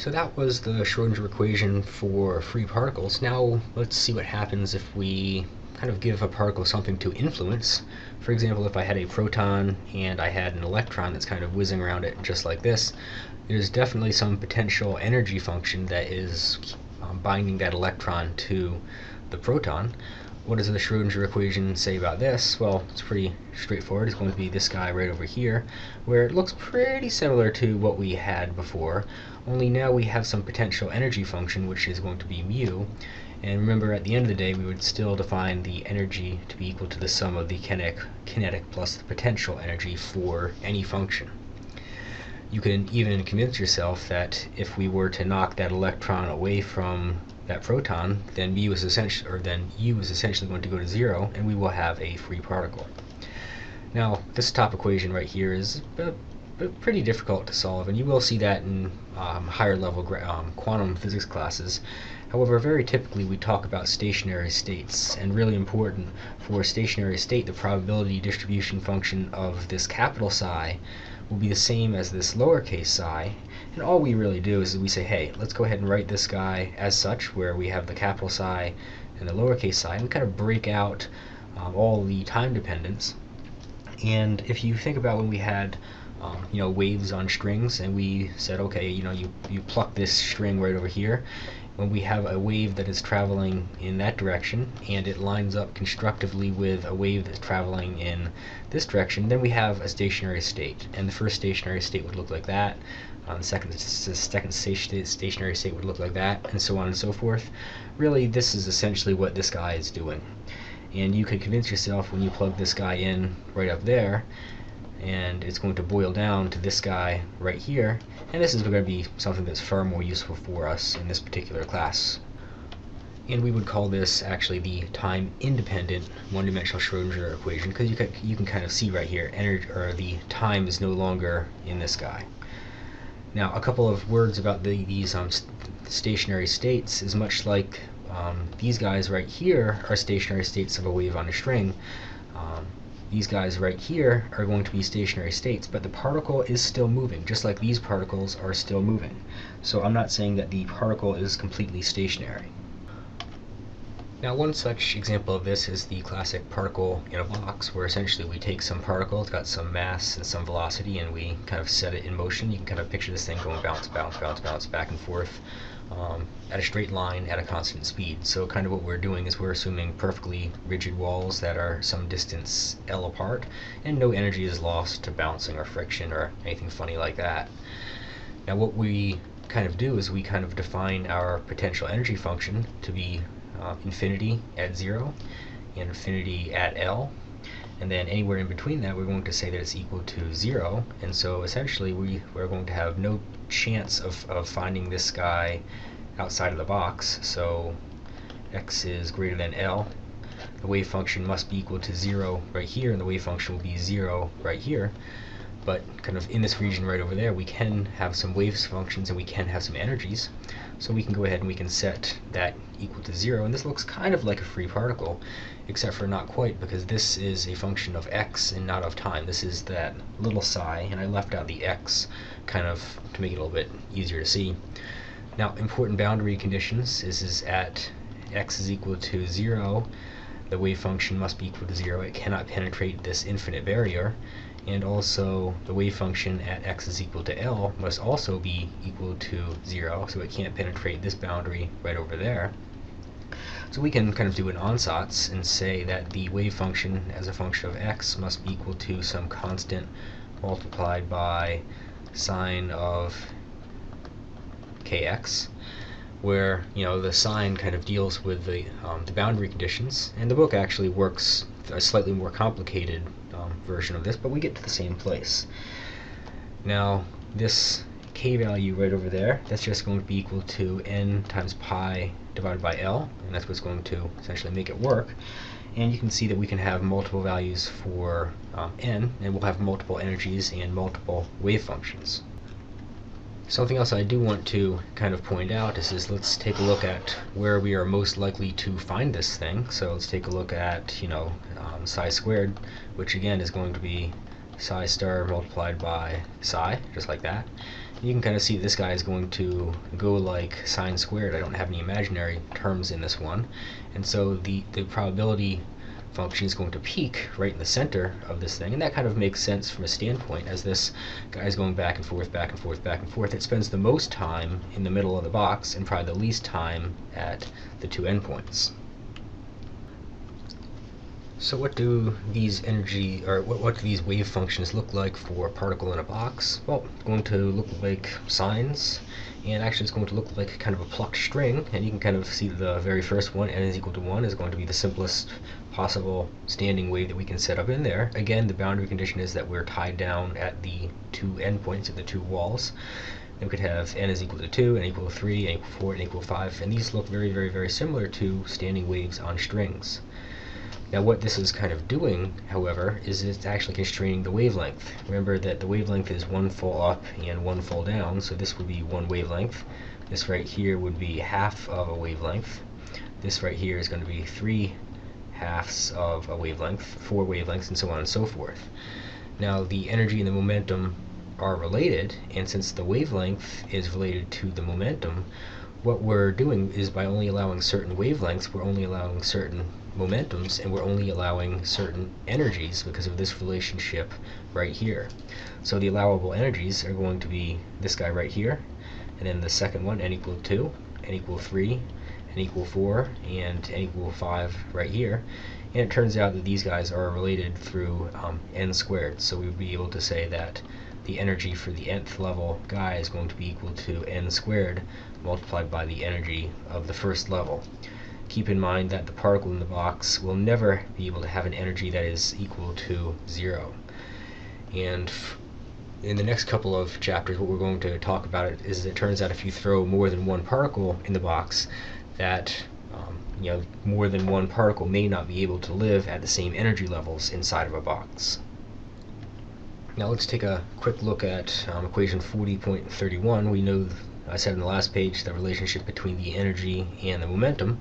So that was the Schrodinger equation for free particles. Now let's see what happens if we kind of give a particle something to influence. For example, if I had a proton and I had an electron that's kind of whizzing around it just like this, there's definitely some potential energy function that is binding that electron to the proton. What does the Schrodinger equation say about this? Well, it's pretty straightforward. It's going to be this guy right over here, where it looks pretty similar to what we had before, only now we have some potential energy function, which is going to be mu. And remember, at the end of the day, we would still define the energy to be equal to the sum of the kinetic plus the potential energy for any function. You can even convince yourself that if we were to knock that electron away from that proton, then U is essentially going to go to 0, and we will have a free particle. Now, this top equation right here is pretty difficult to solve, and you will see that in higher level quantum physics classes. However, very typically we talk about stationary states, and really important for a stationary state, the probability distribution function of this capital psi will be the same as this lowercase psi, and all we really do is we say, hey, let's go ahead and write this guy as such, where we have the capital psi and the lowercase psi, and we kind of break out all the time dependence. And if you think about when we had waves on strings, and we said, okay, you pluck this string right over here. When we have a wave that is traveling in that direction and it lines up constructively with a wave that's traveling in this direction, then we have a stationary state. And the first stationary state would look like that. The second stationary state would look like that, and so on and so forth. Really, this is essentially what this guy is doing. And you could convince yourself when you plug this guy in right up there, and it's going to boil down to this guy right here, and this is going to be something that's far more useful for us in this particular class. And we would call this actually the time-independent one-dimensional Schrodinger equation, because you can kind of see right here, the time is no longer in this guy. Now, a couple of words about these stationary states is much like these guys right here are stationary states of a wave on a string. These guys right here are going to be stationary states, but the particle is still moving, just like these particles are still moving. So I'm not saying that the particle is completely stationary. Now, one such example of this is the classic particle in a box, where essentially we take some particle, it's got some mass and some velocity, and we kind of set it in motion. You can kind of picture this thing going bounce, bounce, bounce, bounce, back and forth at a straight line at a constant speed. So kind of what we're doing is we're assuming perfectly rigid walls that are some distance L apart, and no energy is lost to bouncing or friction or anything funny like that. Now, what we kind of do is we kind of define our potential energy function to be infinity at 0 and infinity at L, and then anywhere in between that we're going to say that it's equal to 0, and so essentially we're going to have no chance of finding this guy outside of the box. So x is greater than L, the wave function must be equal to 0 right here, and the wave function will be 0 right here. But kind of in this region right over there, we can have some waves functions and we can have some energies. So we can go ahead and we can set that equal to 0, and this looks kind of like a free particle, except for not quite, because this is a function of x and not of time. This is that little psi, and I left out the x kind of to make it a little bit easier to see. Now, important boundary conditions is at x is equal to 0, the wave function must be equal to 0. It cannot penetrate this infinite barrier. And also the wave function at x is equal to L must also be equal to 0, so it can't penetrate this boundary right over there. So we can kind of do an ansatz and say that the wave function as a function of x must be equal to some constant multiplied by sine of kx, where the sign kind of deals with the boundary conditions, and the book actually works a slightly more complicated version of this, but we get to the same place. Now, this k value right over there, that's just going to be equal to n times pi divided by L, and that's what's going to essentially make it work. And you can see that we can have multiple values for n, and we'll have multiple energies and multiple wave functions. Something else I do want to kind of point out is let's take a look at where we are most likely to find this thing. So let's take a look at psi squared, which again is going to be psi star multiplied by psi, just like that. You can kind of see this guy is going to go like sine squared. I don't have any imaginary terms in this one, and so the probability function is going to peak right in the center of this thing, and that kind of makes sense from a standpoint. As this guy is going back and forth, back and forth, back and forth, it spends the most time in the middle of the box and probably the least time at the two endpoints. So what do these energy, or what do these wave functions look like for a particle in a box? Well, it's going to look like sines, and actually it's going to look like kind of a plucked string, and you can kind of see the very first one, n is equal to 1, is going to be the simplest possible standing wave that we can set up in there. Again, the boundary condition is that we're tied down at the two endpoints of the two walls. Then we could have n is equal to 2, n equal to 3, n equal to 4, n equal to 5, and these look very, very, very similar to standing waves on strings. Now what this is kind of doing, however, is it's actually constraining the wavelength. Remember that the wavelength is one full up and one full down, so this would be one wavelength. This right here would be half of a wavelength. This right here is going to be 3 halves of a wavelength, 4 wavelengths, and so on and so forth. Now the energy and the momentum are related, and since the wavelength is related to the momentum, what we're doing is by only allowing certain wavelengths, we're only allowing certain momentums, and we're only allowing certain energies because of this relationship right here. So the allowable energies are going to be this guy right here, and then the second one, n equal 2, n equal 3, n equal 4, and n equal 5 right here. And it turns out that these guys are related through n squared, so we would be able to say that the energy for the nth level guy is going to be equal to n squared multiplied by the energy of the first level. Keep in mind that the particle in the box will never be able to have an energy that is equal to 0. And in the next couple of chapters, what we're going to talk about is it turns out if you throw more than one particle in the box, that more than one particle may not be able to live at the same energy levels inside of a box. Now let's take a quick look at equation 40.31. We know, I said in the last page, the relationship between the energy and the momentum,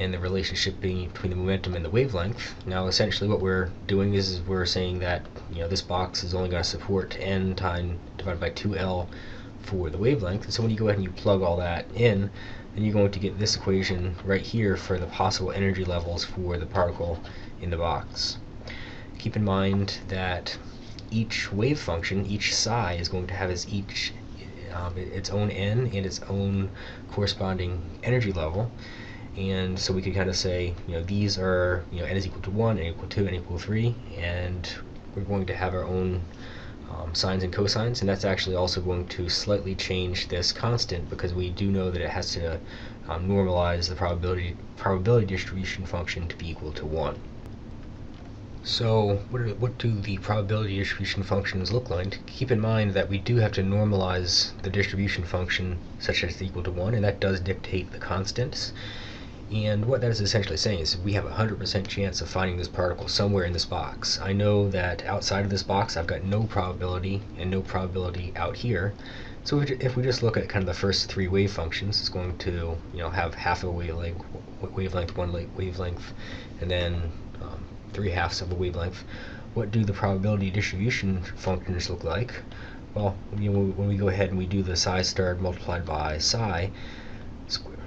and the relationship between the momentum and the wavelength. Now essentially what we're doing is we're saying that this box is only going to support n time divided by 2L for the wavelength, and so when you go ahead and you plug all that in, then you're going to get this equation right here for the possible energy levels for the particle in the box. Keep in mind that each wave function, each psi, is going to have its own n and its own corresponding energy level. And so we could kind of say, these are, n is equal to 1, n equal to 2, n equal to 3, and we're going to have our own sines and cosines, and that's actually also going to slightly change this constant because we do know that it has to normalize the probability distribution function to be equal to 1. So what do the probability distribution functions look like? Keep in mind that we do have to normalize the distribution function such that it's equal to 1, and that does dictate the constants. And what that is essentially saying is we have a 100% chance of finding this particle somewhere in this box. I know that outside of this box I've got no probability and no probability out here. So if we just look at kind of the first three wave functions, it's going to have half a wavelength, one wavelength, and then 3 halves of a wavelength. What do the probability distribution functions look like? Well, when we go ahead and we do the psi star multiplied by psi square,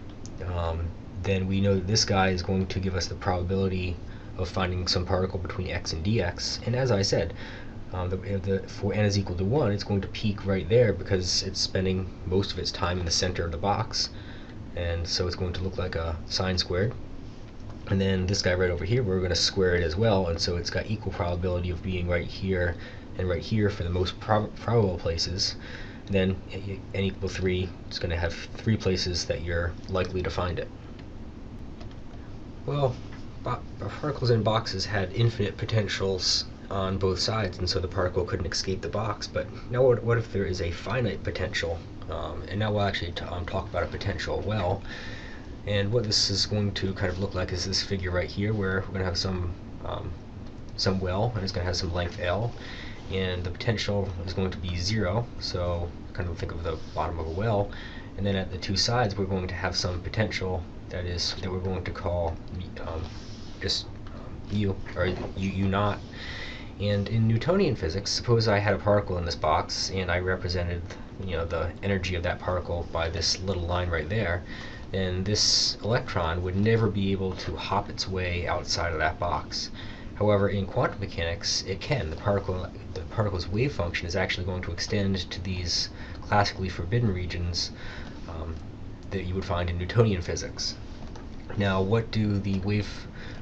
then we know that this guy is going to give us the probability of finding some particle between x and dx. And as I said, for n is equal to 1, it's going to peak right there because it's spending most of its time in the center of the box, and so it's going to look like a sine squared. And then this guy right over here, we're going to square it as well, and so it's got equal probability of being right here and right here for the most probable places. And then n equal 3, it's going to have 3 places that you're likely to find it. Well, particles in boxes had infinite potentials on both sides, and so the particle couldn't escape the box. But now what if there is a finite potential? And now we'll actually talk about a potential well. And what this is going to kind of look like is this figure right here, where we're going to have some well, and it's going to have some length L, and the potential is going to be 0, so kind of think of the bottom of a well, and then at the two sides we're going to have some potential that we're going to call U, or U naught. And in Newtonian physics, suppose I had a particle in this box and I represented the energy of that particle by this little line right there, then this electron would never be able to hop its way outside of that box. However, in quantum mechanics, it can. The particle's wave function is actually going to extend to these classically forbidden regions that you would find in Newtonian physics. Now, what do the wave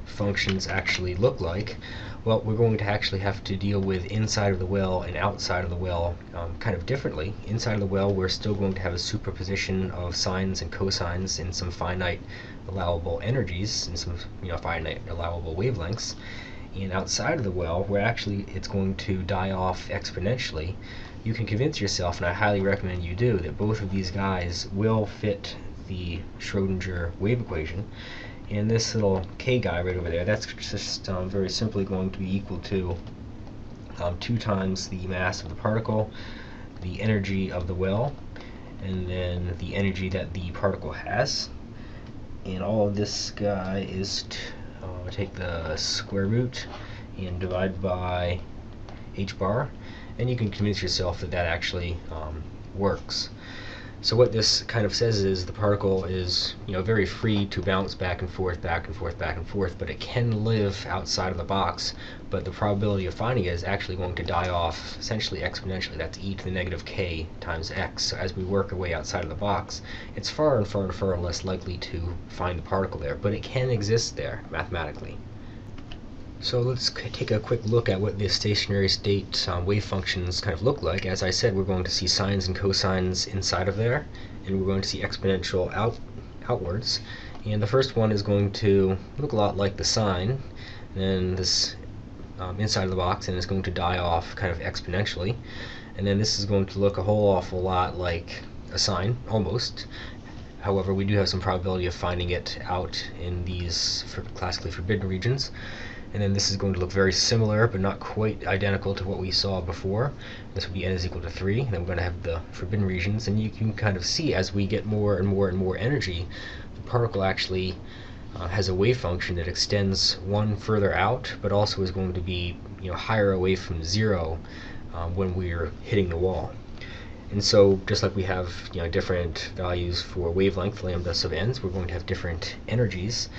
functions actually look like? Well, we're going to actually have to deal with inside of the well and outside of the well kind of differently. Inside of the well, we're still going to have a superposition of sines and cosines in some finite allowable energies and some finite allowable wavelengths. And outside of the well, where actually it's going to die off exponentially, you can convince yourself, and I highly recommend you do, that both of these guys will fit the Schrodinger wave equation. And this little k guy right over there, that's just very simply going to be equal to 2 times the mass of the particle, the energy of the well, and then the energy that the particle has. And all of this guy is take the square root and divide by h bar, and you can convince yourself that that actually works. So what this kind of says is the particle is very free to bounce back and forth, back and forth, back and forth, but it can live outside of the box, but the probability of finding it is actually going to die off essentially exponentially. That's e to the negative k times x. So as we work our way outside of the box, it's far and far and far less likely to find the particle there, but it can exist there mathematically. So let's take a quick look at what the stationary state wave functions kind of look like. As I said, we're going to see sines and cosines inside of there, and we're going to see exponential outwards. And the first one is going to look a lot like the sine, and then this inside of the box, and it's going to die off kind of exponentially. And then this is going to look a whole awful lot like a sine, almost. However, we do have some probability of finding it out in these classically forbidden regions. And then this is going to look very similar, but not quite identical to what we saw before. This would be n is equal to 3, and then we're going to have the forbidden regions, and you can kind of see as we get more and more and more energy, the particle actually has a wave function that extends one further out, but also is going to be higher away from 0 when we're hitting the wall. And so just like we have different values for wavelength, lambda sub n's, we're going to have different energies.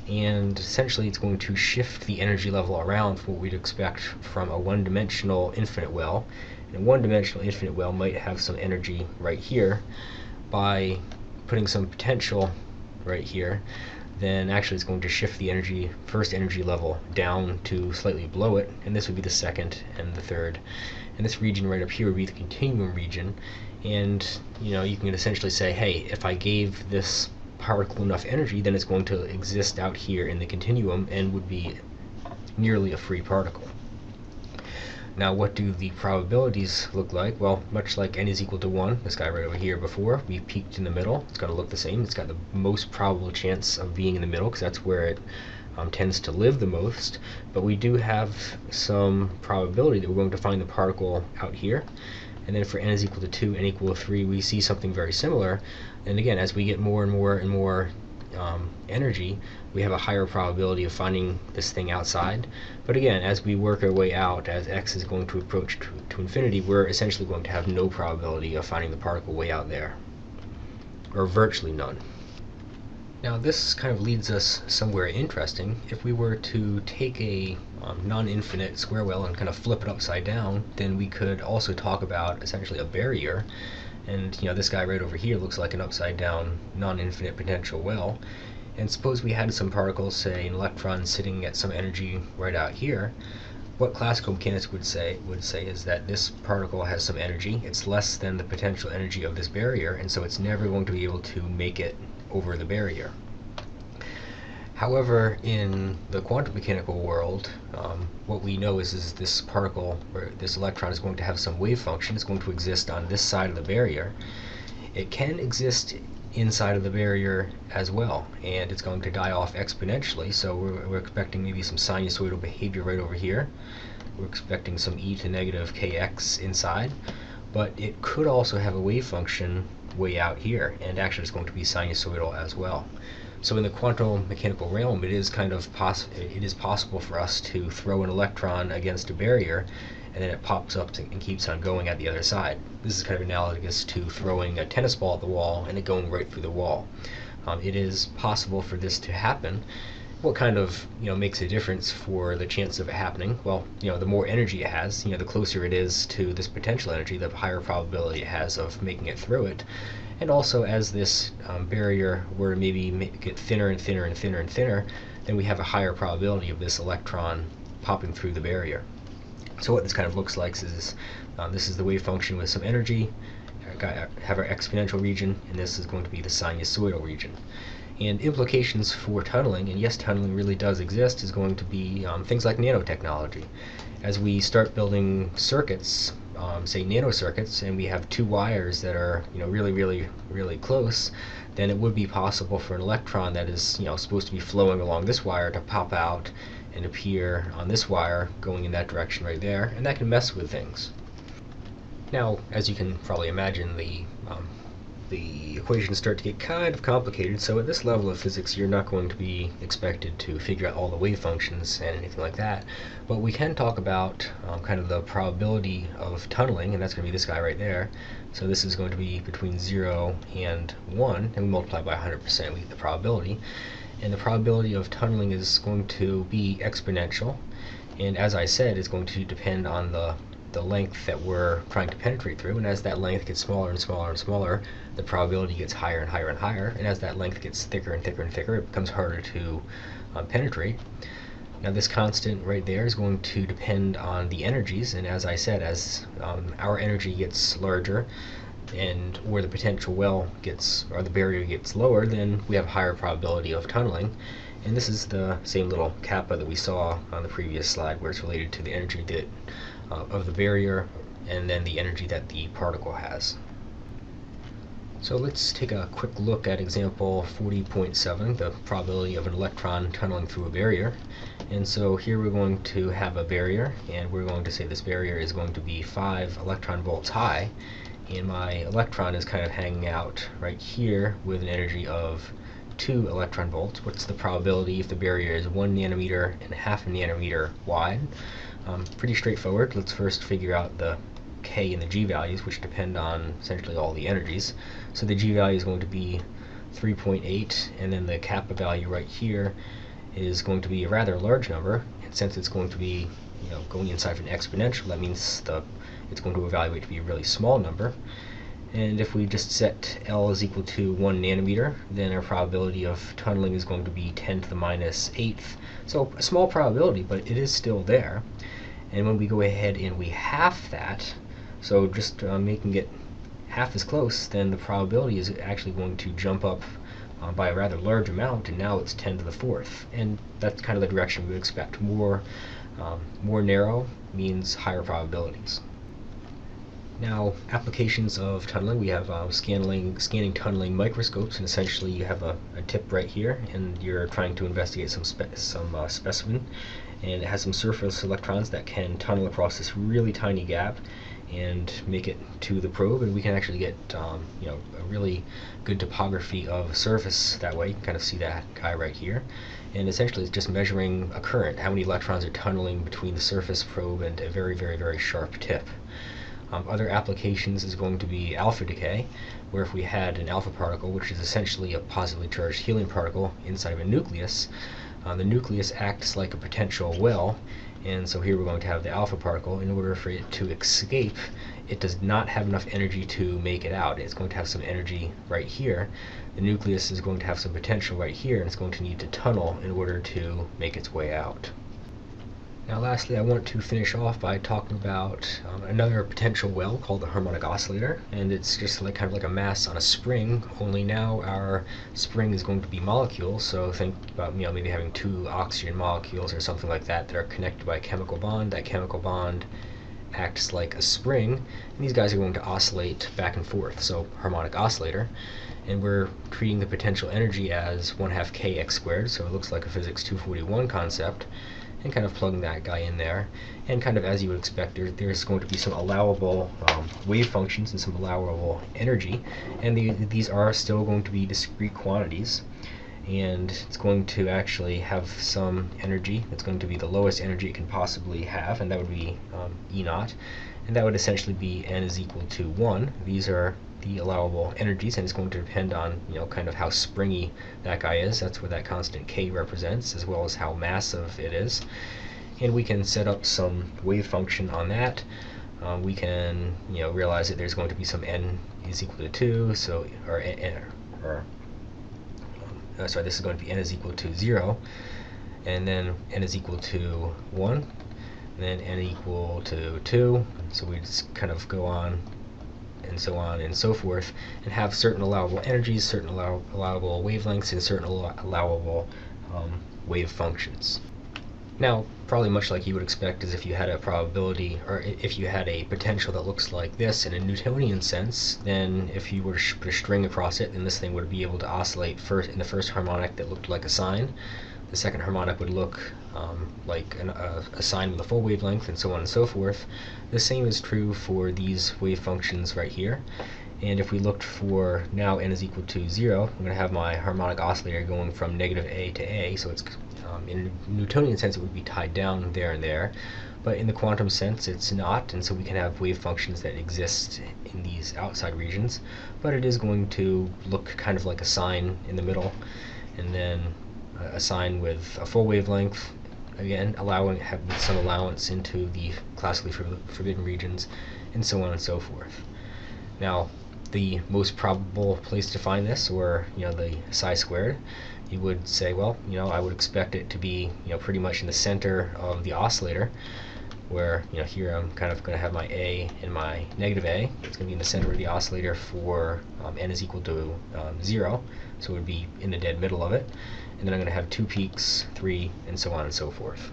And essentially it's going to shift the energy level around from what we'd expect from a one-dimensional infinite well. And a one-dimensional infinite well might have some energy right here. By putting some potential right here, then actually it's going to shift the first energy level down to slightly below it, and this would be the second and the third. And this region right up here would be the continuum region. And you can essentially say, hey, if I gave this particle enough energy, then it's going to exist out here in the continuum and would be nearly a free particle. Now, what do the probabilities look like? Well, much like n is equal to 1, this guy right over here before, we peaked in the middle. It's going to look the same. It's got the most probable chance of being in the middle because that's where it tends to live the most. But we do have some probability that we're going to find the particle out here. And then for n is equal to 2, n equal to 3, we see something very similar. And again, as we get more and more and more energy, we have a higher probability of finding this thing outside. But again, as we work our way out, as x is going to approach to infinity, we're essentially going to have no probability of finding the particle way out there, or virtually none. Now this kind of leads us somewhere interesting. If we were to take a non-infinite square well and kind of flip it upside down, then we could also talk about essentially a barrier. And this guy right over here looks like an upside down non-infinite potential well. And suppose we had some particles, say an electron sitting at some energy right out here. What classical mechanics would say is that this particle has some energy. It's less than the potential energy of this barrier, and so it's never going to be able to make it over the barrier. However, in the quantum mechanical world, what we know is this particle, or this electron, is going to have some wave function. It's going to exist on this side of the barrier. It can exist inside of the barrier as well, and it's going to die off exponentially. So we're expecting maybe some sinusoidal behavior right over here. We're expecting some e to negative kx inside, but it could also have a wave function way out here, and actually it's going to be sinusoidal as well. So in the quantum mechanical realm, it is possible for us to throw an electron against a barrier and then it pops up and keeps on going at the other side. This is kind of analogous to throwing a tennis ball at the wall and it going right through the wall. It is possible for this to happen. What kind of makes a difference for the chance of it happening? Well, the more energy it has, the closer it is to this potential energy, the higher probability it has of making it through it. And also, as this barrier were to maybe get thinner and thinner and thinner and thinner, then we have a higher probability of this electron popping through the barrier. So what this kind of looks like is this is the wave function with some energy, have our exponential region, and this is going to be the sinusoidal region. And implications for tunneling, and yes, tunneling really does exist, is going to be things like nanotechnology. As we start building circuits, say nanocircuits, and we have two wires that are really, really, really close, then it would be possible for an electron that is supposed to be flowing along this wire to pop out and appear on this wire going in that direction right there, and that can mess with things. Now, as you can probably imagine, the equations start to get kind of complicated, so at this level of physics you're not going to be expected to figure out all the wave functions and anything like that, but we can talk about kind of the probability of tunneling, and that's going to be this guy right there. So this is going to be between 0 and 1, and we multiply by 100%, we get the probability. And the probability of tunneling is going to be exponential, and as I said, it's going to depend on the length that we're trying to penetrate through, and as that length gets smaller and smaller and smaller, the probability gets higher and higher and higher, and as that length gets thicker and thicker and thicker, it becomes harder to penetrate. Now this constant right there is going to depend on the energies, and as I said, as our energy gets larger and where the potential well gets, or the barrier gets lower, then we have a higher probability of tunneling. And this is the same little kappa that we saw on the previous slide, where it's related to the energy that of the barrier and then the energy that the particle has. So let's take a quick look at example 40.7, the probability of an electron tunneling through a barrier. And so here we're going to have a barrier, and we're going to say this barrier is going to be 5 electron volts high, and my electron is kind of hanging out right here with an energy of 2 electron volts. What's the probability if the barrier is 1 nanometer and half a nanometer wide? Pretty straightforward. Let's first figure out the K and the G values, which depend on essentially all the energies. So the G value is going to be 3.8, and then the kappa value right here is going to be a rather large number, and since it's going to be going inside of an exponential, that means it's going to evaluate to be a really small number. And if we just set L is equal to 1 nanometer, then our probability of tunneling is going to be 10 to the minus 8th. So a small probability, but it is still there. And when we go ahead and we half that, so just making it half as close, then the probability is actually going to jump up by a rather large amount, and now it's 10 to the 4th. And that's kind of the direction we would expect. More narrow means higher probabilities. Now, applications of tunneling, we have scanning tunneling microscopes, and essentially you have a tip right here, and you're trying to investigate some specimen, and it has some surface electrons that can tunnel across this really tiny gap and make it to the probe, and we can actually get a really good topography of a surface that way. You can kind of see that guy right here, and essentially it's just measuring a current, how many electrons are tunneling between the surface probe and a very, very, very sharp tip. Other applications is going to be alpha decay, where if we had an alpha particle, which is essentially a positively charged helium particle inside of a nucleus, the nucleus acts like a potential well, and so here we're going to have the alpha particle. In order for it to escape, it does not have enough energy to make it out. It's going to have some energy right here. The nucleus is going to have some potential right here, and it's going to need to tunnel in order to make its way out. Now lastly, I want to finish off by talking about another potential well called the harmonic oscillator, and it's just kind of like a mass on a spring, only now our spring is going to be molecules. So think about maybe having 2 oxygen molecules or something like that that are connected by a chemical bond. That chemical bond acts like a spring, and these guys are going to oscillate back and forth, so harmonic oscillator. And we're treating the potential energy as 1/2 kx squared, so it looks like a physics 241 concept, and kind of plugging that guy in there. And kind of as you would expect, there's going to be some allowable wave functions and some allowable energy, and these are still going to be discrete quantities. and it's going to actually have some energy. It's going to be the lowest energy it can possibly have, and that would be E naught, and that would essentially be n is equal to 1. These are the allowable energies, and it's going to depend on, kind of how springy that guy is. That's what that constant k represents, as well as how massive it is. And we can set up some wave function on that. We can, realize that there's going to be some n is equal to 2, so sorry, this is going to be n is equal to 0, and then n is equal to 1, and then n equal to 2. So we just kind of go on and so forth, and have certain allowable energies, certain allowable wavelengths, and certain allowable wave functions. Now, probably much like you would expect is if you had a probability, or if you had a potential that looks like this in a Newtonian sense, then if you were to put a string across it, then this thing would be able to oscillate in the first harmonic that looked like a sine. The second harmonic would look like a sine with a full wavelength, and so on and so forth. The same is true for these wave functions right here. And if we looked for now n is equal to 0, I'm going to have my harmonic oscillator going from negative a to a, so it's in a Newtonian sense it would be tied down there and there, but in the quantum sense it's not, and so we can have wave functions that exist in these outside regions, but it is going to look kind of like a sine in the middle, and then a sine with a full wavelength, again with some allowance into the classically forbidden regions, and so on and so forth. Now, the most probable place to find this, or the psi squared, you would say, well, I would expect it to be pretty much in the center of the oscillator, where here I'm kind of going to have my A and my negative A. It's going to be in the center of the oscillator for n is equal to 0, so it would be in the dead middle of it, and then I'm going to have 2 peaks, 3, and so on and so forth.